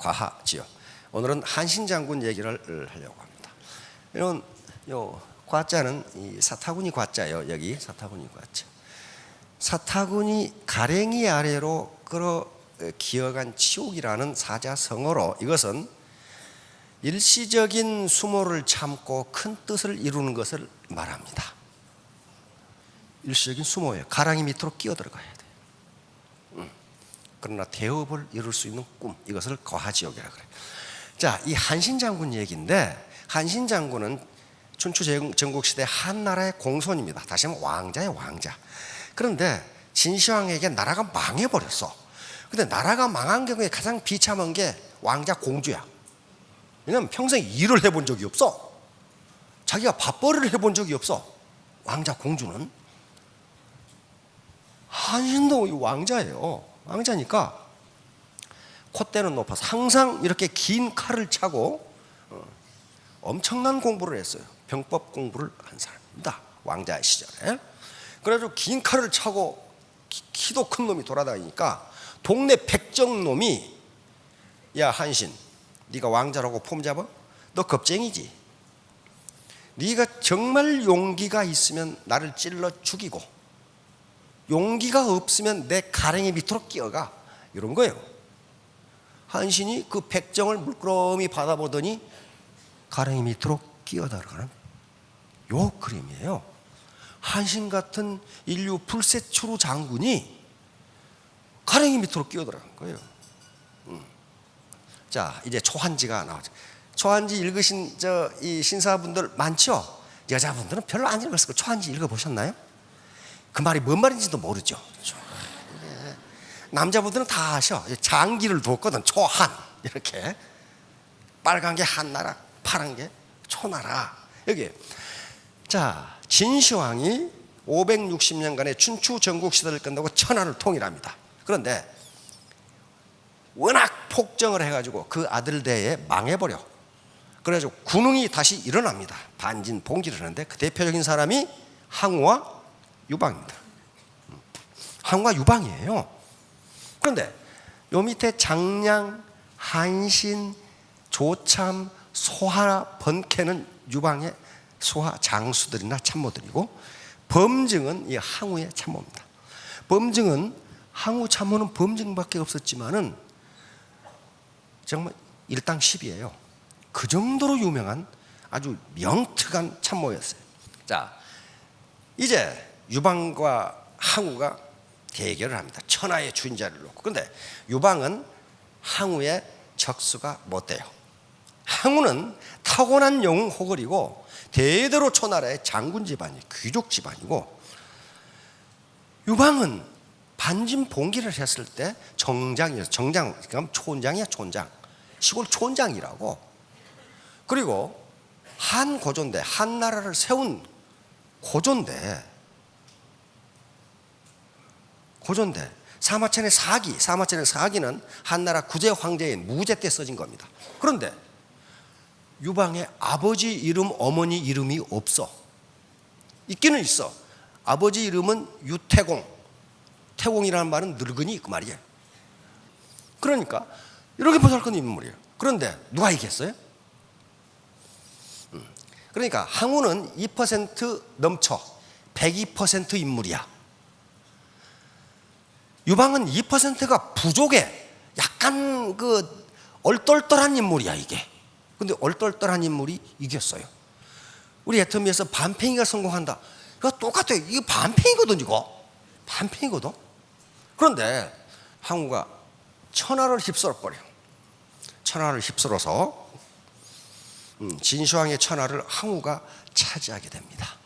과하지요. 오늘은 한신 장군 얘기를 하려고 합니다. 이런 과자는 이 사타구니 과자예요. 여기 사타구니 과자. 사타구니 가랭이 아래로 끌어 기어간 치옥이라는 사자성어로 이것은 일시적인 수모를 참고 큰 뜻을 이루는 것을 말합니다. 일시적인 수모예요. 가랑이 밑으로 끼어 들어가야 돼요. 그러나 대업을 이룰 수 있는 꿈, 이것을 거하지옥이라 그래요. 자, 이 한신 장군 얘기인데, 한신 장군은 춘추 전국시대 한나라의 공손입니다. 다시 말하면 왕자예요, 왕자. 그런데 진시황에게 나라가 망해버렸어. 근데 나라가 망한 경우에 가장 비참한 게 왕자 공주야. 왜냐면 평생 일을 해본 적이 없어. 자기가 밥벌이를 해본 적이 없어. 왕자 공주는. 한신도 왕자예요. 왕자니까 콧대는 높아서 항상 이렇게 긴 칼을 차고 엄청난 공부를 했어요. 병법 공부를 한 사람입니다. 왕자 시절에. 그래가지고 긴 칼을 차고 키도 큰 놈이 돌아다니니까 동네 백정놈이, 야 한신, 네가 왕자라고 폼잡아? 너 겁쟁이지. 네가 정말 용기가 있으면 나를 찔러 죽이고 용기가 없으면 내 가랭이 밑으로 끼어가, 이런 거예요. 한신이 그 백정을 물끄러미 받아보더니 가랭이 밑으로 끼어 들어가는 요 그림이에요. 한신 같은 인류 불세추루 장군이 가랭이 밑으로 끼어 들어간 거예요. 자, 이제 초한지가 나오죠. 초한지 읽으신 이 신사분들 많죠? 여자분들은 별로 안 읽었을 거예요. 초한지 읽어보셨나요? 그 말이 뭔 말인지도 모르죠. 남자분들은 다 아셔. 장기를 두었거든. 초한, 이렇게 빨간 게 한나라, 파란 게 초나라. 여기 자, 진시황이 560년간의 춘추 전국 시대를 끝내고 천하를 통일합니다. 그런데 워낙 폭정을 해가지고 그 아들대에 망해버려. 그래가지고 군웅이 다시 일어납니다. 반진봉기를 하는데 그 대표적인 사람이 항우와 유방입니다. 항우와 유방이에요. 그런데 요 밑에 장량, 한신, 조참, 소하, 번캐는 유방의 소하 장수들이나 참모들이고, 범증은 이 항우의 참모입니다. 범증은 항우 참모는 범증밖에 없었지만은 정말 일당십이에요. 그 정도로 유명한 아주 명특한 참모였어요. 자, 이제 유방과 항우가 대결을 합니다. 천하의 주인자를 놓고. 그런데 유방은 항우의 적수가 못 돼요. 항우는 타고난 영웅 호걸이고 대대로 초나라의 장군 집안이, 귀족 집안이고, 유방은 반진봉기를 했을 때 정장이었어요. 정장, 그럼 촌장이야, 촌장. 시골 촌장이라고. 그리고 한 고조인데, 한나라를 세운 고조인데 사마천의 사기는 한나라 구제 황제인 무제 때 써진 겁니다. 그런데 유방의 아버지 이름, 어머니 이름이 없어. 있기는 있어. 아버지 이름은 유태공. 태공이라는 말은 늙은이 그 말이에요. 그러니까 이렇게 보잘것없는 인물이에요. 그런데 누가 이겼어요? 그러니까 항우는 2% 넘쳐 102% 인물이야. 유방은 2%가 부족해. 약간 그 얼떨떨한 인물이야 이게. 근데 얼떨떨한 인물이 이겼어요. 우리 애터미에서 반팽이가 성공한다. 이거 똑같아요. 이거 반팽이거든, 이거. 반팽이거든. 그런데 항우가 천하를 휩쓸어버려. 천하를 휩쓸어서 진시황의 천하를 항우가 차지하게 됩니다.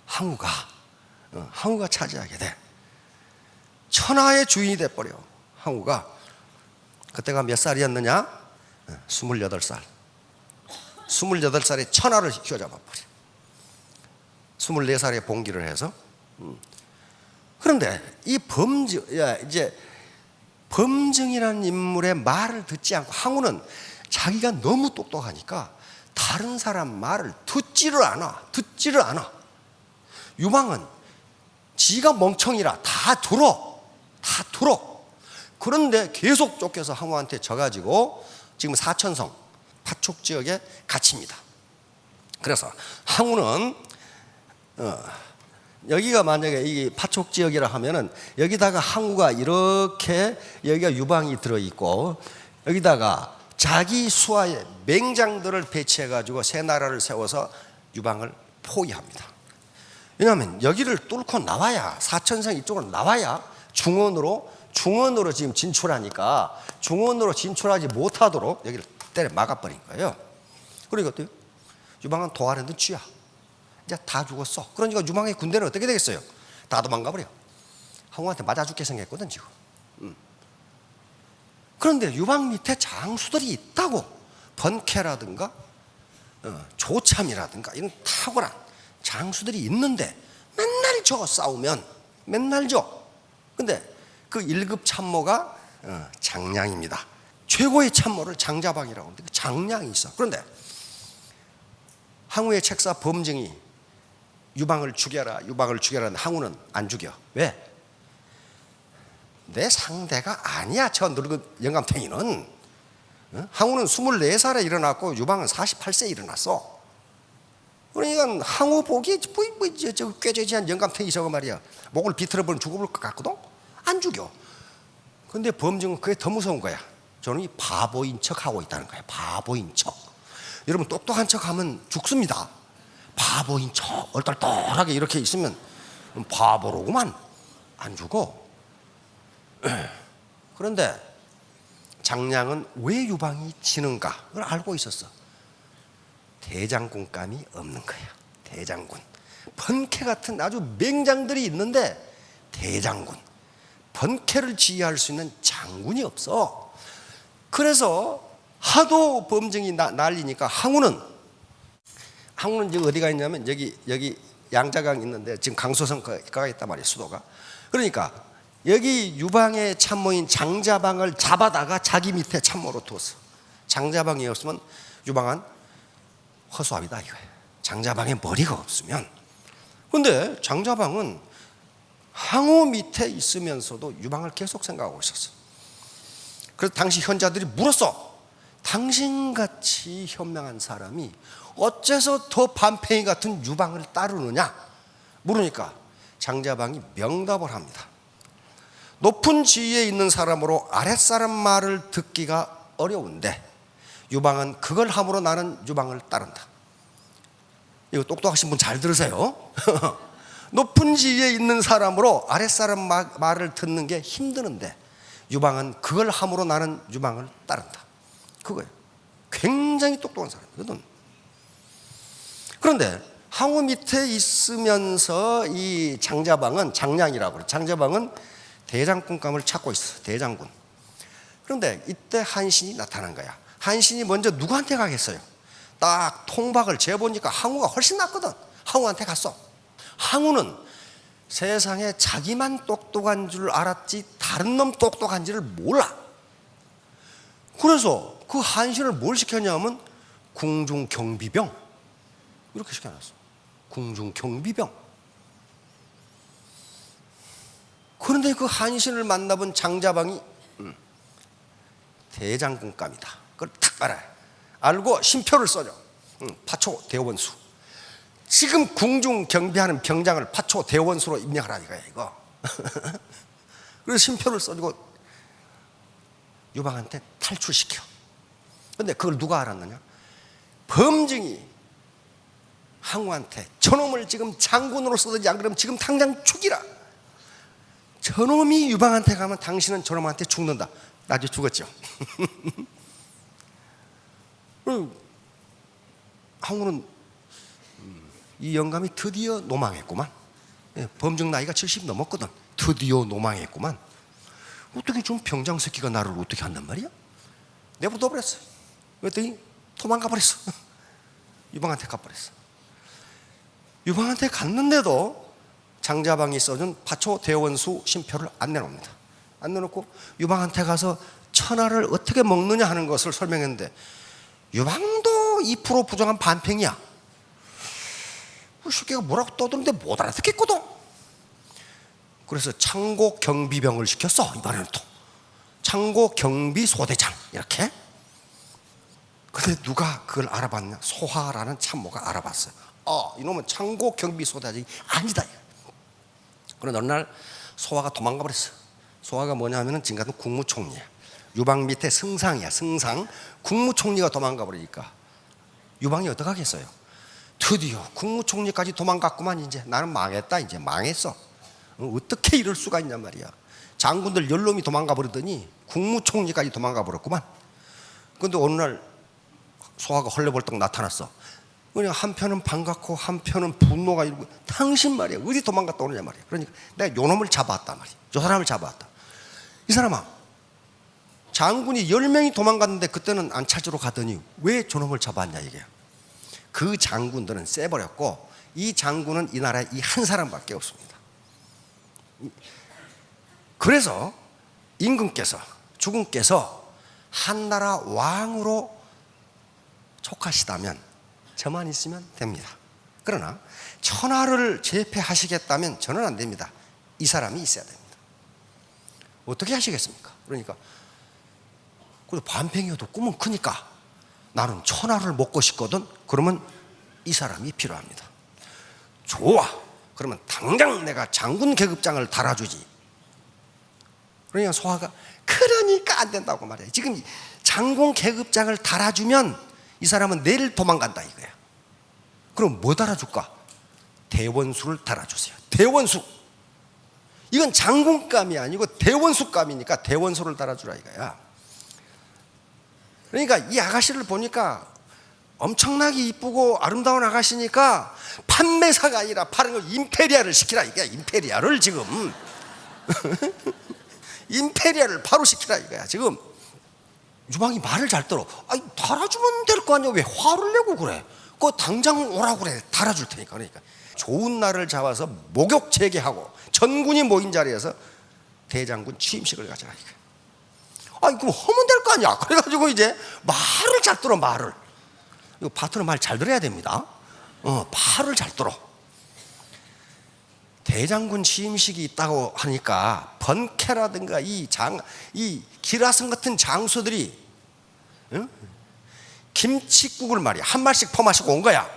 항우가 차지하게 돼. 천하의 주인이 돼버려. 항우가. 그때가 몇 살이었느냐? 28살. 28살에 천하를 휘어잡아버려. 24살에 봉기를 해서. 그런데 이 범증이라는 인물의 말을 듣지 않고, 항우는 자기가 너무 똑똑하니까 다른 사람 말을 듣지를 않아. 유방은 지가 멍청이라 다 들어. 그런데 계속 쫓겨서 항우한테 져가지고 지금 사천성 파촉 지역에 갇힙니다. 그래서 항우는 여기가 만약에 이 파촉 지역이라 하면은 여기다가 항우가 이렇게 여기가 유방이 들어 있고 여기다가 자기 수하의 맹장들을 배치해 가지고 세 나라를 세워서 유방을 포위합니다. 왜냐하면 여기를 뚫고 나와야 사천성 이쪽으로 나와야 중원으로 지금 진출하니까 중원으로 진출하지 못하도록 여기를 때려 막아버린 거예요. 그러니까 또 유방은 도하려는 쥐야. 이제 다 죽었어. 그러니까 유방의 군대는 어떻게 되겠어요? 다 도망가버려. 항우한테 맞아 죽게 생겼거든 지금. 그런데 유방 밑에 장수들이 있다고. 번케라든가 조참이라든가 이런 탁월한 장수들이 있는데 맨날 져 싸우면 맨날 져. 근데 그 1급 참모가 장량입니다. 최고의 참모를 장자방이라고 하는데 그 장량이 있어. 그런데 항우의 책사 범증이 유방을 죽여라 하는데 항우는 안 죽여. 왜? 내 상대가 아니야 저 늙은 영감탱이는. 항우는 24살에 일어났고 유방은 48세에 일어났어. 그러니까 항우 보기 저 꾀죄지한 영감탱이 저거 말이야 목을 비틀어버리면 죽어볼 것 같거든. 안 죽여. 근데 범증은 그게 더 무서운 거야. 저는 바보인 척 하고 있다는 거야. 바보인 척. 여러분 똑똑한 척 하면 죽습니다. 바보인 척 얼떨떨하게 이렇게 있으면 바보로구만. 안 죽어. 그런데 장량은 왜 유방이 지는가 그걸 알고 있었어. 대장군감이 없는 거야. 대장군 번케 같은 아주 맹장들이 있는데 대장군 번케를 지휘할 수 있는 장군이 없어. 그래서 하도 범증이 날리니까 항우는 지금 어디가 있냐면 여기 양자강 있는데 지금 강소성가가 있단 말이에요. 수도가. 그러니까 여기 유방의 참모인 장자방을 잡아다가 자기 밑에 참모로 두었어. 장자방이 없으면 유방은 허수아비다 이거예요. 장자방에 머리가 없으면. 그런데 장자방은 항우 밑에 있으면서도 유방을 계속 생각하고 있었어. 그래서 당시 현자들이 물었어. 당신같이 현명한 사람이 어째서 더 반팽이 같은 유방을 따르느냐 물으니까 장자방이 명답을 합니다. 높은 지위에 있는 사람으로 아랫사람 말을 듣기가 어려운데 유방은 그걸 함으로 나는 유방을 따른다. 이거 똑똑하신 분 잘 들으세요. 높은 지위에 있는 사람으로 아랫사람 말을 듣는 게 힘드는데 유방은 그걸 함으로 나는 유방을 따른다. 그거예요. 굉장히 똑똑한 사람이거든. 그런데 항우 밑에 있으면서 이 장자방은 장량이라고 그래. 장자방은 대장군감을 찾고 있어. 대장군. 그런데 이때 한신이 나타난 거야. 한신이 먼저 누구한테 가겠어요? 딱 통박을 재보니까 항우가 훨씬 낫거든. 항우한테 갔어. 항우는 세상에 자기만 똑똑한 줄 알았지 다른 놈 똑똑한지를 몰라. 그래서 그 한신을 뭘 시켰냐면 궁중경비병 이렇게 시켜놨어. 궁중경비병. 그런데 그 한신을 만나본 장자방이 대장군감이다. 그걸 탁 알아요. 알고 신표를 써줘. 파초 대원수. 지금 궁중 경비하는 병장을 파초 대원수로 임명하라 이거야 이거. 그래서 신표를 써주고 유방한테 탈출시켜. 근데 그걸 누가 알았느냐? 범증이 항우한테 저놈을 지금 장군으로 써든지 안 그러면 지금 당장 죽이라. 저놈이 유방한테 가면 당신은 저놈한테 죽는다. 나중에 죽었죠. 항우는 이 영감이 드디어 노망했구만. 범증 나이가 70 넘었거든. 드디어 노망했구만. 어떻게 좀 병장 새끼가 나를 어떻게 한단 말이야? 내버려 버렸어. 그랬더니 도망가 버렸어. 유방한테 가버렸어. 유방한테 갔는데도 장자방이 써준 파초 대원수 신표를 안 내놓습니다. 안 내놓고 유방한테 가서 천하를 어떻게 먹느냐 하는 것을 설명했는데 유방도 2% 부정한 반팽이야. 그 새끼가 뭐라고 떠드는데 못 알아듣겠거든. 그래서 창고 경비병을 시켰어. 이번에는 또 창고 경비 소대장 이렇게. 근데 누가 그걸 알아봤냐? 소하라는 참모가 알아봤어요. 이놈은 창고 경비 소대장이 아니다. 그런데 어느 날 소하가 도망가 버렸어. 소하가 뭐냐 하면은 지금 같은 국무총리야. 유방 밑에 승상이야. 승상. 국무총리가 도망가 버리니까 유방이 어떡하겠어요? 드디어 국무총리까지 도망갔구만. 이제 나는 망했다. 이제 망했어. 어떻게 이럴 수가 있냔 말이야. 장군들 10놈이 도망가 버리더니 국무총리까지 도망가 버렸구만. 근데 어느 날 소하가 헐레벌떡 나타났어. 그냥 한편은 반갑고 한편은 분노가 일고, 당신 말이야 어디 도망갔다 오느냐 말이야. 그러니까 내가 요놈을 잡아왔단 말이야. 저 사람을 잡아왔다. 이 사람아, 장군이 10명이 도망갔는데 그때는 안 찾으러 가더니 왜 저놈을 잡아왔냐 이게. 그 장군들은 쎄버렸고 이 장군은 이 나라에 이 한 사람밖에 없습니다. 그래서 임금께서, 주군께서 한나라 왕으로 촉하시다면 저만 있으면 됩니다. 그러나 천하를 제패하시겠다면 저는 안 됩니다. 이 사람이 있어야 됩니다. 어떻게 하시겠습니까? 그러니까 그래도 반평이어도 꿈은 크니까 나는 천하를 먹고 싶거든. 그러면 이 사람이 필요합니다. 좋아. 그러면 당장 내가 장군 계급장을 달아주지. 그러니까 소하가 그러니까 안 된다고 말해요. 지금 장군 계급장을 달아주면 이 사람은 내일 도망간다 이거야. 그럼 뭐 달아줄까? 대원수를 달아주세요. 대원수. 이건 장군감이 아니고 대원수감이니까 대원수를 달아주라 이거야. 그러니까 이 아가씨를 보니까 엄청나게 이쁘고 아름다운 아가씨니까 판매사가 아니라 파는 거 임페리아를 시키라 이거야. 임페리아를 지금 임페리아를 바로 시키라 이거야. 지금 유방이 말을 잘 들어. 아니 달아주면 될 거 아니야. 왜 화를 내고 그래? 그거 당장 오라고 그래. 달아줄 테니까. 그러니까 좋은 날을 잡아서 목욕 재개하고 전군이 모인 자리에서 대장군 취임식을 가져라 이거야. 아니 그럼 하면 될 거 아니야. 그래가지고 이제 말을 잘 들어. 말을. 이거 파트너 말 잘 들어야 됩니다. 말을 잘 들어. 대장군 취임식이 있다고 하니까 번케라든가 이 기라성 같은 장수들이 김치국을 말이야 한 말씩 퍼마시고 온 거야.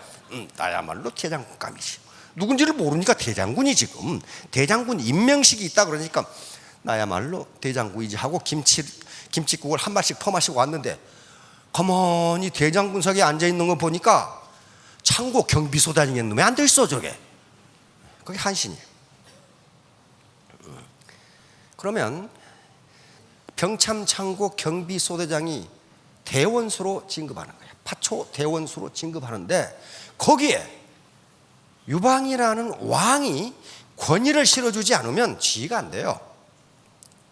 나야말로 대장군감이지. 누군지를 모르니까 대장군이 지금 대장군 임명식이 있다 그러니까 나야말로 대장군이지 하고 김치국을 한 말씩 퍼마시고 왔는데 가만히 대장군석에 앉아있는 거 보니까 창고 경비소장인 놈이 앉아있어. 저게 그게 한신이에요. 그러면 병참 창고 경비소대장이 대원수로 진급하는 거예요. 파초 대원수로 진급하는데 거기에 유방이라는 왕이 권위를 실어주지 않으면 지위가 안 돼요.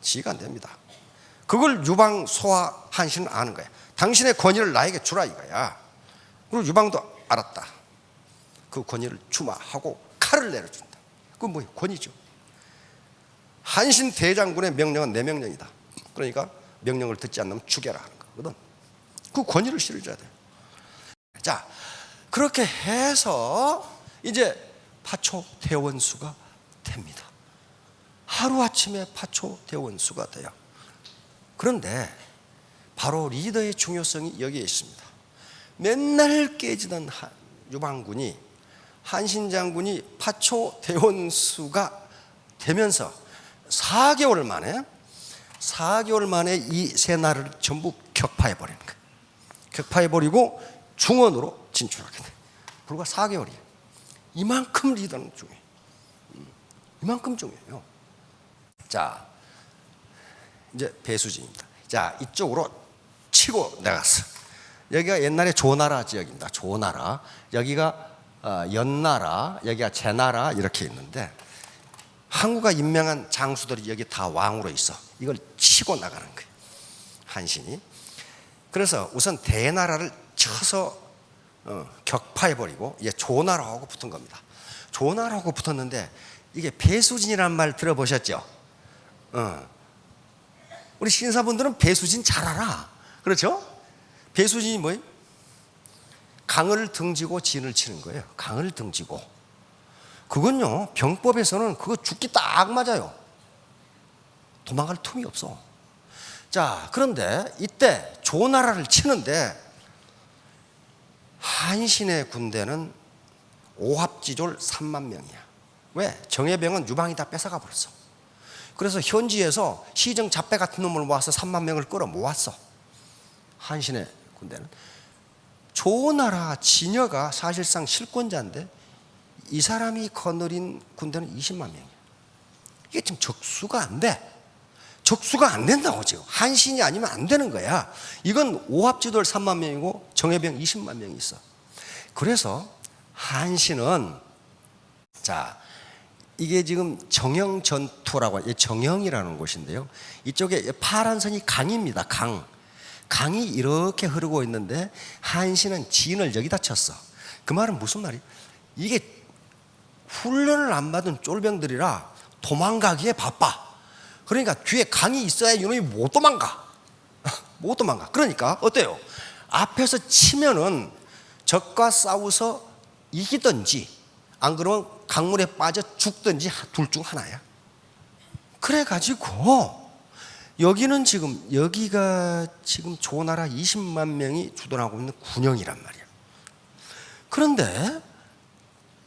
지위가 안 됩니다. 그걸 유방, 소하, 한신은 아는 거야. 당신의 권위를 나에게 주라 이거야. 그리고 유방도 알았다. 그 권위를 주마 하고 칼을 내려준다. 그건 뭐예요? 권위죠. 한신 대장군의 명령은 내 명령이다. 그러니까 명령을 듣지 않으면 죽여라 하는 거거든. 그 권위를 실어줘야 돼요. 자, 그렇게 해서 이제 파초 대원수가 됩니다. 하루아침에 파초 대원수가 돼요. 그런데 바로 리더의 중요성이 여기에 있습니다. 맨날 깨지던 유방군이 한신 장군이 파초 대원수가 되면서 4개월 만에 이 세 나라를 전부 격파해 버리는 거예요. 격파해 버리고 중원으로 진출하게 돼요. 불과 4개월이에요. 이만큼 리더는 중요해요. 이만큼 중요해요. 자, 이제 배수진입니다. 자, 이쪽으로 치고 나갔어. 여기가 옛날에 조나라 지역입니다. 조나라. 여기가 연나라, 여기가 제나라 이렇게 있는데 항우가 임명한 장수들이 여기 다 왕으로 있어. 이걸 치고 나가는 거예요. 한신이. 그래서 우선 대나라를 쳐서 격파해버리고 이제 조나라하고 붙은 겁니다. 조나라하고 붙었는데 이게 배수진이라는 말 들어보셨죠? 우리 신사분들은 배수진 잘 알아. 그렇죠? 배수진이 뭐예요? 강을 등지고 진을 치는 거예요. 강을 등지고. 그건요, 병법에서는 그거 죽기 딱 맞아요. 도망갈 틈이 없어. 자, 그런데 이때 조나라를 치는데 한신의 군대는 오합지졸 3만 명이야. 왜? 정예병은 유방이 다 뺏어가 버렸어. 그래서 현지에서 시정 잡배 같은 놈을 모아서 3만 명을 끌어 모았어. 한신의 군대는. 조나라 진여가 사실상 실권자인데 이 사람이 거느린 군대는 20만 명이야. 이게 지금 적수가 안 돼. 적수가 안 된다고 지금. 한신이 아니면 안 되는 거야. 이건 오합지졸 3만 명이고 정예병 20만 명이 있어. 그래서 한신은, 자, 이게 지금 정영 전투라고, 정영이라는 곳인데요. 이쪽에 파란 선이 강입니다. 강이 이렇게 흐르고 있는데 한신은 진을 여기다 쳤어. 그 말은 무슨 말이에요? 이게 훈련을 안 받은 쫄병들이라 도망가기에 바빠. 그러니까 뒤에 강이 있어야 이놈이 못 도망가. 못 도망가. 그러니까 어때요? 앞에서 치면은 적과 싸워서 이기든지 안 그러면 강물에 빠져 죽든지 둘 중 하나야. 그래가지고 여기는 지금, 여기가 지금 조나라 20만 명이 주둔하고 있는 군영이란 말이야. 그런데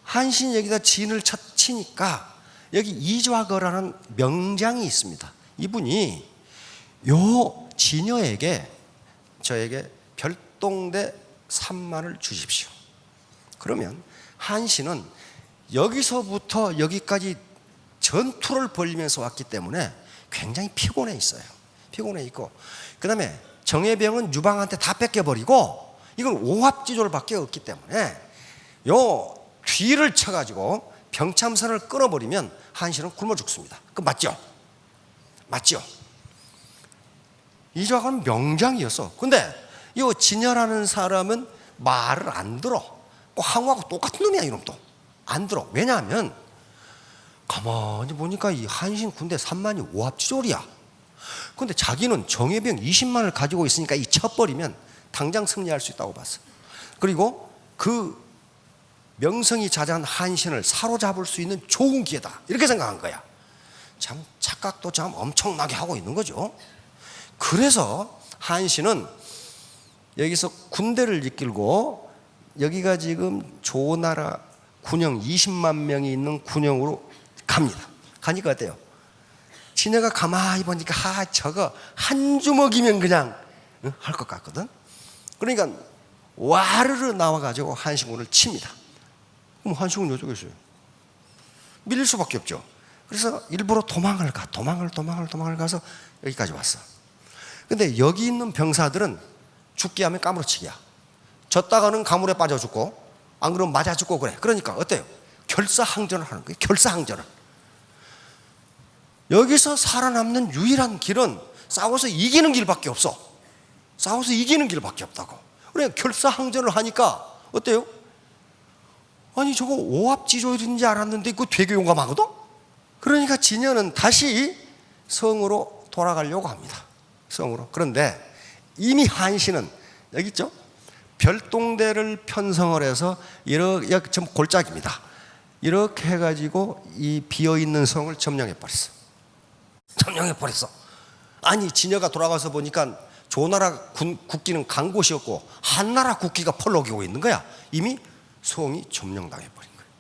한신 여기다 진을 치니까 여기 이좌거라는 명장이 있습니다. 이분이 요 진여에게, 저에게 별동대 3만을 주십시오. 그러면 한신은 여기서부터 여기까지 전투를 벌이면서 왔기 때문에 굉장히 피곤해 있어요. 피곤해 있고, 그 다음에 정예병은 유방한테 다 뺏겨버리고 이건 오합지졸밖에 없기 때문에 요 뒤를 쳐가지고 병참선을 끊어버리면 한신은 굶어 죽습니다. 그 맞죠? 맞죠? 이좌가는 명장이었어. 근데 이 진여라는 사람은 말을 안 들어. 항우하고 똑같은 놈이야. 이놈도 안 들어. 왜냐하면 가만히 보니까 이 한신 군대 3만이 오합지졸이야. 근데 자기는 정예병 20만을 가지고 있으니까 이 쳐버리면 당장 승리할 수 있다고 봤어. 그리고 그 명성이 자자한 한신을 사로잡을 수 있는 좋은 기회다, 이렇게 생각한 거야. 참 착각도 참 엄청나게 하고 있는 거죠. 그래서 한신은 여기서 군대를 이끌고 여기가 지금 조나라 군영 20만 명이 있는 군영으로 갑니다. 가니까 어때요? 진여가 가만히 보니까 저거 한 주먹이면 그냥 할 것 같거든. 그러니까 와르르 나와가지고 한신군을 칩니다. 그럼 한신군이 어쩌겠어요? 밀릴 수밖에 없죠. 그래서 일부러 도망을 가서 여기까지 왔어. 근데 여기 있는 병사들은 죽기 하면 까무러치기야. 졌다가는 가물에 빠져 죽고 안 그러면 맞아 죽고 그래. 그러니까 어때요? 결사항전을 하는 거예요. 결사항전을. 여기서 살아남는 유일한 길은 싸워서 이기는 길밖에 없어. 싸워서 이기는 길밖에 없다고. 그러니까 결사항전을 하니까 어때요? 아니 저거 오합지졸인지 알았는데 그거 되게 용감하거든? 그러니까 진여는 다시 성으로 돌아가려고 합니다. 성으로. 그런데 이미 한신은 여기 있죠? 별동대를 편성을 해서 이렇게 좀 골짜기입니다. 이렇게 해가지고 이 비어있는 성을 점령해버렸어. 점령해버렸어. 아니 진여가 돌아가서 보니까 조나라 국기는 간 곳이었고 한나라 국기가 펄럭이고 있는 거야. 이미 성이 점령당해버린 거예요.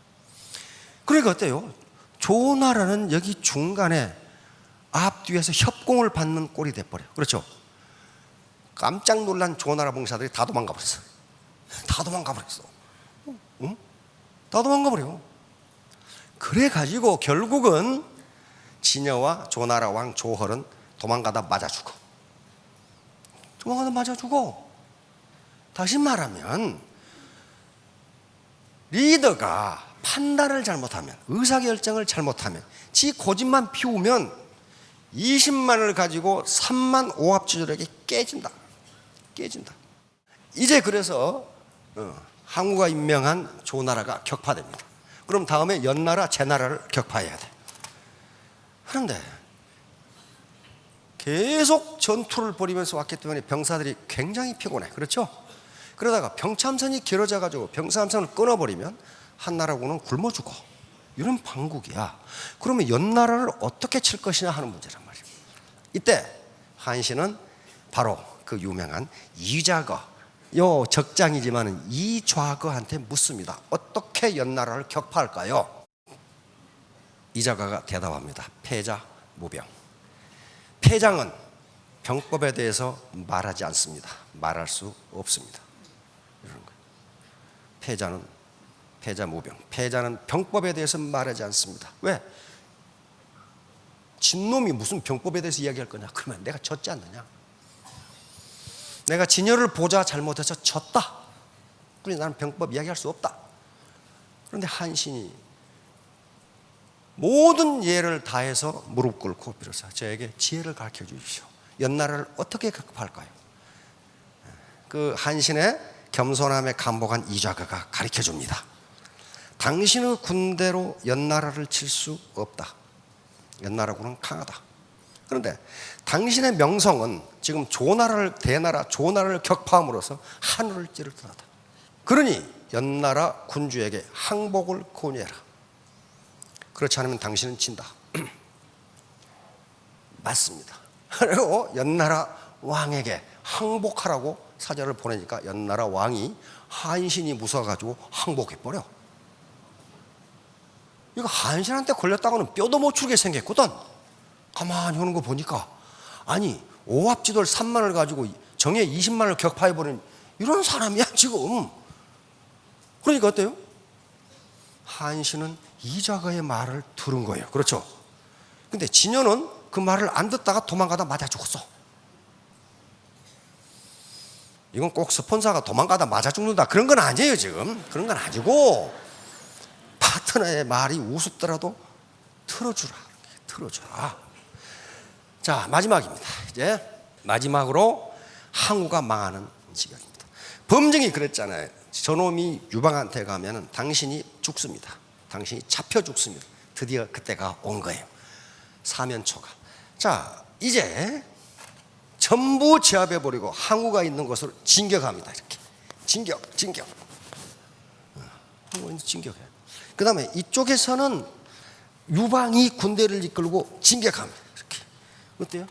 그러니까 어때요? 조나라는 여기 중간에 앞뒤에서 협공을 받는 꼴이 돼버려. 그렇죠? 깜짝 놀란 조나라 봉사들이 다 도망가 버렸어. 다 도망가 버렸어. 응? 다 도망가 버려. 그래가지고 결국은 진여와 조나라 왕 조헐은 도망가다 맞아 죽어. 도망가다 맞아 죽어. 다시 말하면 리더가 판단을 잘못하면, 의사결정을 잘못하면, 지 고집만 피우면 20만을 가지고 3만 오합지졸에게 깨진다. 이제 그래서 항우가 임명한 조나라가 격파됩니다. 그럼 다음에 연나라, 제나라를 격파해야 돼. 그런데 계속 전투를 벌이면서 왔기 때문에 병사들이 굉장히 피곤해. 그렇죠? 그러다가 병참선이 길어져 가지고 병참선을 끊어버리면 한나라군은 굶어 죽어. 이런 판국이야. 그러면 연나라를 어떻게 칠 것이냐 하는 문제란 말이에요. 이때 한신은 바로 그 유명한 이좌거, 요 적장이지만 이좌거한테 묻습니다. 어떻게 연나라를 격파할까요? 이좌거가 대답합니다. 패자 무병. 패장은 병법에 대해서 말하지 않습니다. 말할 수 없습니다. 이런 거예요. 패자는 패자 무병. 패자는 병법에 대해서 말하지 않습니다. 왜? 진놈이 무슨 병법에 대해서 이야기할 거냐? 그러면 내가 졌지 않느냐? 내가 진열을 보자 잘못해서 졌다. 그래서 나는 병법 이야기할 수 없다. 그런데 한신이 모든 예를 다해서 무릎 꿇고 빌어서 저에게 지혜를 가르쳐 주십시오. 연나라를 어떻게 격파할까요? 그 한신의 겸손함에 감복한 이좌거가 가르쳐 줍니다. 당신의 군대로 연나라를 칠 수 없다. 연나라군은 강하다. 그런데 당신의 명성은 지금 조나라를 대나라 조나라를 격파함으로써 하늘을 찌를 듯하다. 그러니 연나라 군주에게 항복을 권유해라. 그렇지 않으면 당신은 진다. 맞습니다. 그리고 연나라 왕에게 항복하라고 사절을 보내니까 연나라 왕이 한신이 무서워가지고 항복해버려. 이거 한신한테 걸렸다고는 뼈도 못 추게 생겼거든. 가만히 오는 거 보니까 아니 오합지돌 3만을 가지고 정예 20만을 격파해버린 이런 사람이야 지금. 그러니까 어때요? 한신은 이좌거의 말을 들은 거예요. 그렇죠? 근데 진여는 그 말을 안 듣다가 도망가다 맞아 죽었어. 이건 꼭 스폰서가 도망가다 맞아 죽는다 그런 건 아니에요. 지금 그런 건 아니고 파트너의 말이 우습더라도 틀어주라. 자, 마지막입니다. 이제 마지막으로 항우가 망하는 지경입니다. 범증이 그랬잖아요. 저놈이 유방한테 가면은 당신이 죽습니다. 당신이 잡혀 죽습니다. 드디어 그때가 온 거예요. 사면초가. 자, 이제 전부 제압해버리고 항우가 있는 곳으로 진격합니다. 이렇게 진격. 항우가 진격해요. 그 다음에 이쪽에서는 유방이 군대를 이끌고 진격합니다. 이렇게. 어때요?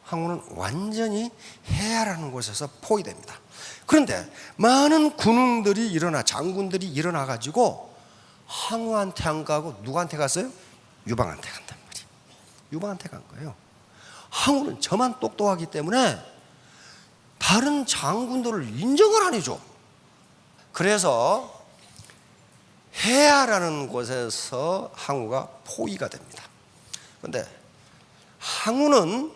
항우는 완전히 해야라는 곳에서 포위됩니다. 그런데 많은 군웅들이 장군들이 일어나가지고 항우한테 안 가고 누구한테 갔어요? 유방한테 간단 말이에요. 유방한테 간 거예요. 항우는 저만 똑똑하기 때문에 다른 장군들을 인정을 안 해줘. 그래서 해야라는 곳에서 항우가 포위가 됩니다. 그런데 항우는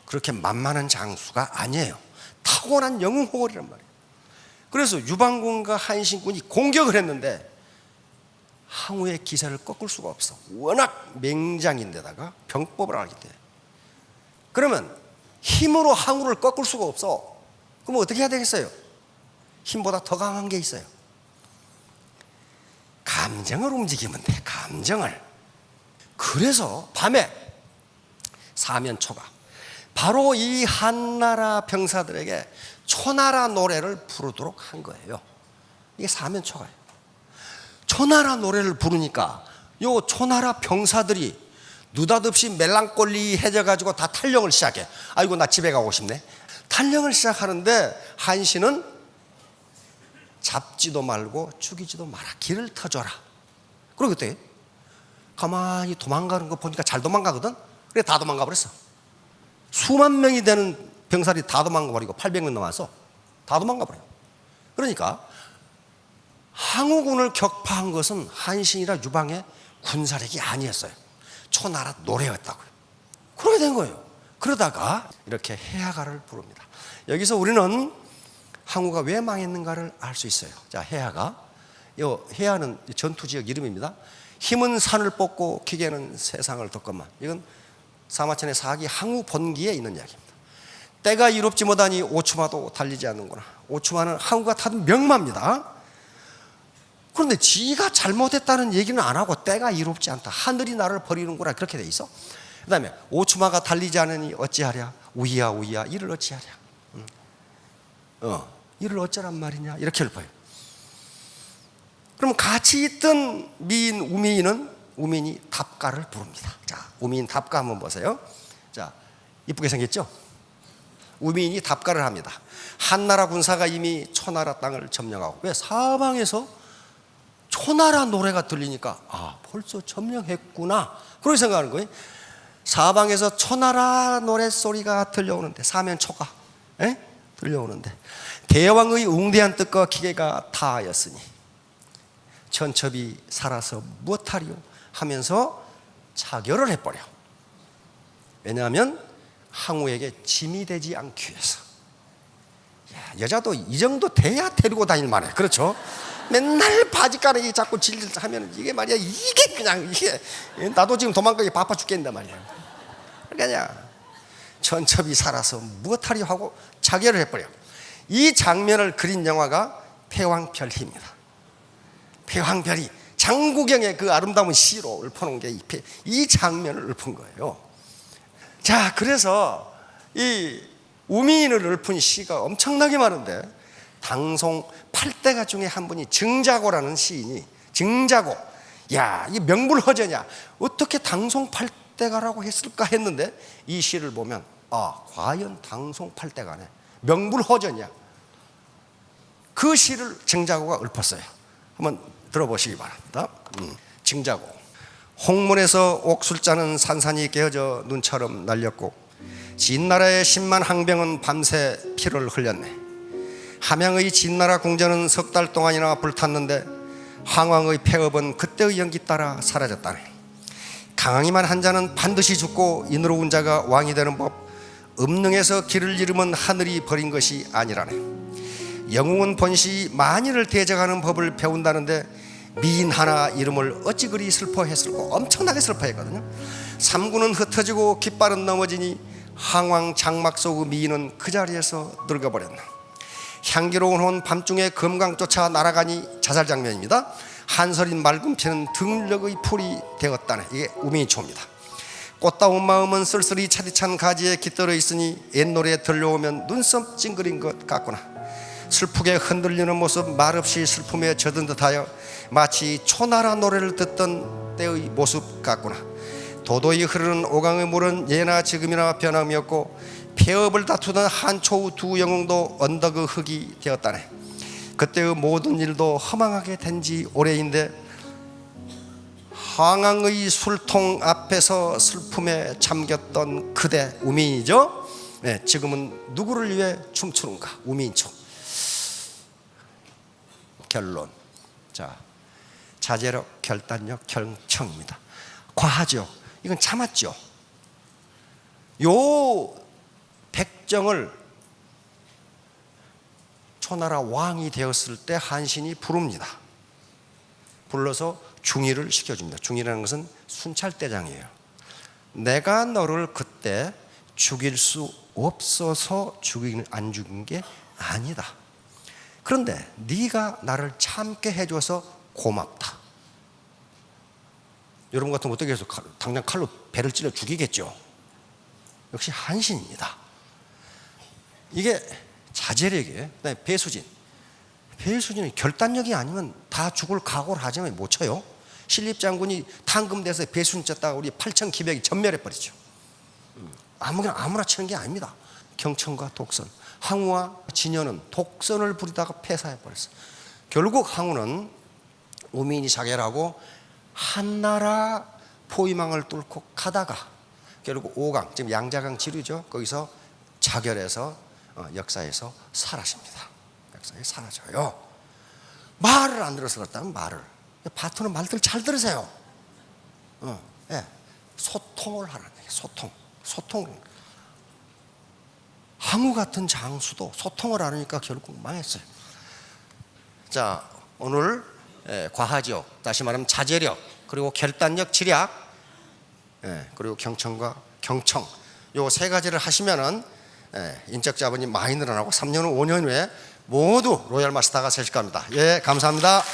그렇게 만만한 장수가 아니에요. 타고난 영웅호걸이란 말이에요. 그래서 유방군과 한신군이 공격을 했는데 항우의 기세를 꺾을 수가 없어. 워낙 맹장인데다가 병법을 알기 때문에. 그러면 힘으로 항우를 꺾을 수가 없어. 그럼 어떻게 해야 되겠어요? 힘보다 더 강한 게 있어요. 감정을 움직이면 돼. 감정을. 그래서 밤에 사면초가 바로 이 한나라 병사들에게 초나라 노래를 부르도록 한 거예요. 이게 사면초가예요. 초나라 노래를 부르니까 요 초나라 병사들이 느닷없이 멜랑꼴리해져가지고 다 탈령을 시작해. 아이고 나 집에 가고 싶네. 탈령을 시작하는데 한신은 잡지도 말고 죽이지도 마라. 길을 터줘라. 그리고 그때 가만히 도망가는 거 보니까 잘 도망가거든. 그래 다 도망가 버렸어. 수만 명이 되는 병사들이 다 도망가 버리고 800명 남았어. 다 도망가 버려. 그러니까 항우군을 격파한 것은 한신이라 유방의 군사력이 아니었어요. 초나라 노래였다고요. 그렇게 된 거예요. 그러다가 이렇게 해야가를 부릅니다. 여기서 우리는 항우가 왜 망했는가를 알 수 있어요. 자, 해야가. 해야는 전투지역 이름입니다. 힘은 산을 뽑고 기계는 세상을 덮건만. 이건 사마천의 사기 항우 본기에 있는 이야기입니다. 때가 이롭지 못하니 오추마도 달리지 않는구나. 오추마는 항우가 타던 명마입니다. 그런데 지가 잘못했다는 얘기는 안 하고 때가 이롭지 않다. 하늘이 나를 버리는구나. 그렇게 돼 있어. 그 다음에 오추마가 달리지 않으니 어찌하랴. 우이야 이를 어찌하랴. 이를 어쩌란 말이냐. 이렇게 읊어요. 그럼 같이 있던 미인 우민이 답가를 부릅니다. 자, 우민 답가 한번 보세요. 자, 이쁘게 생겼죠? 우민이 답가를 합니다. 한나라 군사가 이미 초나라 땅을 점령하고, 왜? 사방에서 초나라 노래가 들리니까 벌써 점령했구나, 그렇게 생각하는 거예요. 사방에서 초나라 노랫소리가 들려오는데, 사면초가 들려오는데, 대왕의 웅대한 뜻과 기계가 다하였으니 천첩이 살아서 무엇하리요 하면서 자결을 해버려. 왜냐하면 항우에게 짐이 되지 않기 위해서. 여자도 이 정도 돼야 데리고 다닐 만해. 그렇죠? 맨날 바지가랑이 자꾸 질질하면 이게 말이야, 이게 그냥 이게 나도 지금 도망가기 바빠 죽겠단 말이야. 그러니까 천첩이 살아서 무엇하리 하고 자결을 해버려. 이 장면을 그린 영화가 패왕별희입니다. 패왕별희, 장구경의 그 아름다운 시로 읊어놓은 게 이 장면을 읊은 거예요. 자, 그래서 이 우민을 읊은 시가 엄청나게 많은데, 당송 8대가 중에 한 분이 증자고라는 시인이, 증자고, 야, 이 명불허전이야, 어떻게 당송 8대가라고 했을까 했는데, 이 시를 보면 과연 당송 8대가네, 명불허전이야. 그 시를 증자고가 읊었어요. 한번 들어보시기 바랍니다. 증자고. 홍문에서 옥술자는 산산이 깨어져 눈처럼 날렸고, 진나라의 10만 항병은 밤새 피를 흘렸네. 함양의 진나라 궁전은 석 달 동안이나 불탔는데 항왕의 폐업은 그때의 연기 따라 사라졌다네. 강하기만 한 자는 반드시 죽고 인으로운 자가 왕이 되는 법, 음능에서 길을 잃으면 하늘이 버린 것이 아니라네. 영웅은 본시 만인을 대적하는 법을 배운다는데 미인 하나 이름을 어찌 그리 슬퍼했을까. 엄청나게 슬퍼했거든요. 삼군은 흩어지고 깃발은 넘어지니 항왕 장막 속의 미인은 그 자리에서 늙어버렸나. 향기로운 혼 밤중에 금강 쫓아 날아가니 자살 장면입니다. 한설인 맑은 피는 등력의 풀이 되었다네. 이게 우민이초입니다. 꽃다운 마음은 쓸쓸히 차디찬 가지에 깃들어 있으니 옛 노래 들려오면 눈썹 찡그린 것 같구나. 슬프게 흔들리는 모습 말없이 슬픔에 젖은 듯하여 마치 초나라 노래를 듣던 때의 모습 같구나. 도도히 흐르는 오강의 물은 예나 지금이나 변함이 없고 폐업을 다투던 한초우 두 영웅도 언덕의 흙이 되었다네. 그때의 모든 일도 허망하게 된 지 오래인데 항왕의 술통 앞에서 슬픔에 잠겼던 그대 우민이죠. 네, 지금은 누구를 위해 춤추는가? 우민초. 결론. 자, 자제력, 결단력, 경청입니다. 과하죠. 이건 참았죠. 요 백정을 초나라 왕이 되었을 때 한신이 부릅니다. 불러서 중의를 시켜줍니다. 중의라는 것은 순찰대장이에요. 내가 너를 그때 죽일 수 없어서 안 죽인 게 아니다. 그런데 네가 나를 참게 해줘서 고맙다. 여러분 같으면 어떻게 해서 당장 칼로 배를 찔러 죽이겠죠. 역시 한신입니다. 이게 자제력이에요. 그다음에 배수진. 배수진은 결단력이 아니면 다 죽을 각오를 하지만 못 쳐요. 신립장군이 탄금대에서 배수진 쳤다가 우리 8천 기백이 전멸해버리죠. 아무나 치는 게 아닙니다. 경천과 독선. 항우와 진여는 독선을 부리다가 패사해버렸어요. 결국 항우는 우민이 자결하고 한나라 포위망을 뚫고 가다가 결국 오강, 지금 양자강 지류죠. 거기서 자결해서 역사에서 사라집니다. 역사에 사라져요. 말을 안 들어서 그렇다면 말을. 바토는 말들 잘 들으세요. 네. 소통을 하라는 얘기예요. 소통을. 항우 같은 장수도 소통을 안 하니까 결국 망했어요. 자, 오늘 과하지역, 다시 말하면 자제력, 그리고 결단력, 지략, 그리고 경청과 경청, 요 세 가지를 하시면은 인적 자본이 많이 늘어나고 3년 후 5년 후에 모두 로얄 마스터가 되실 겁니다. 예, 감사합니다.